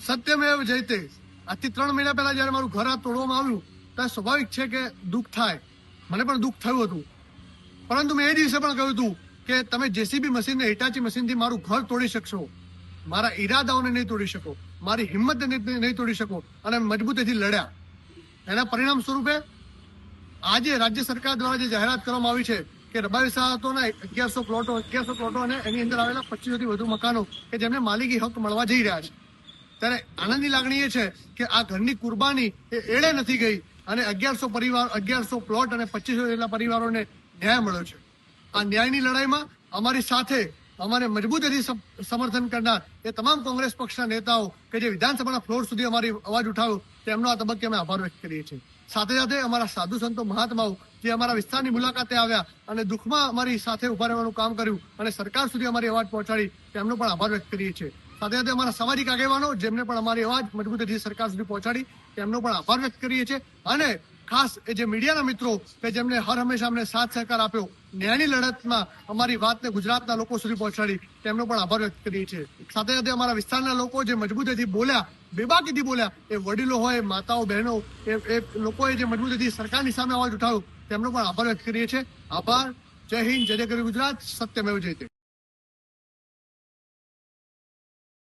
સત્યમેવ જયતે. આજથી 3 મહિના પહેલા જયારે મારું ઘર તોડવામાં આવ્યું ત્યારે સ્વાભાવિક છે કે દુઃખ થાય. મને પણ દુઃખ થયું હતું, પરંતુ મેં એ દિવસે પણ કહ્યું હતું કે તમે જેસીબી મશીનને હિટાચી મશીનથી મારું ઘર તોડી શકશો, મારા ઈરાદાઓને નહીં તોડી શકો, મારી હિંમતને નહીં તોડી શકો, અને મજબૂતીથી લડ્યા. એના પરિણામ સ્વરૂપે આજે રાજ્ય સરકાર દ્વારા જે જાહેરાત કરવામાં આવી છે કે રબારી વસાહતોના 1100 પ્લોટો અને એની અંદર આવેલા 25 થી વધુ મકાનો કે જેમને માલિકી હક મળવા જઈ રહ્યા છે. ત્યારે આનંદની લાગણી એ છે કે આ ઘરની કુરબાની એ એળે નથી ગઈ અને 1100 પ્લોટ અને 2500 જેટલા પરિવારોને ન્યાય મળ્યો છે. આ ન્યાયની લડાઈમાં અમારી સાથે અમારે મજબૂતીથી સમર્થન કરનાર એ તમામ કોંગ્રેસ પક્ષના નેતાઓ કે જે વિધાનસભાના ફ્લોર સુધી અમારી અવાજ ઉઠાવ્યો તેમનો આ તબક્કે અમે આભાર વ્યક્ત કરીએ છીએ. સાથે સાથે અમારા સાધુ સંતો મહાત્માઓ જે અમારા વિસ્તારની મુલાકાતે આવ્યા અને દુઃખમાં અમારી સાથે ઉભા રહેવાનું કામ કર્યું અને સરકાર સુધી અમારી અવાજ પહોંચાડી તેમનો પણ આભાર વ્યક્ત કરીએ છીએ. સાથે સાથે અમારા સામાજિક આગેવાનો જેમને પણ અમારી અવાજ મજબૂતીથી સરકાર સુધી પહોંચાડી તેમનો પણ આભાર વ્યક્ત કરીએ છીએ. અને ખાસ એ જે મીડિયાના મિત્રો કે જેમને હર હંમેશા અમને સાથ સહકાર આપ્યો, ન્યાયની લડતમાં અમારી વાતને ગુજરાતના લોકો સુધી પહોંચાડી તેમનો પણ આભાર વ્યક્ત કરીએ છીએ. સાથે સાથે અમારા વિસ્તારના લોકો જે મજબૂતીથી બોલ્યા, બેબાકીથી બોલ્યા, એ વડીલો હોય, માતાઓ, બહેનો, એ લોકોએ જે મજબૂતીથી સરકારની સામે અવાજ ઉઠાવ્યો તેમનો પણ આભાર વ્યક્ત કરીએ છીએ. આભાર. જય હિન્દ, જય જય ગરવી ગુજરાત. સત્યમેવ જયતે.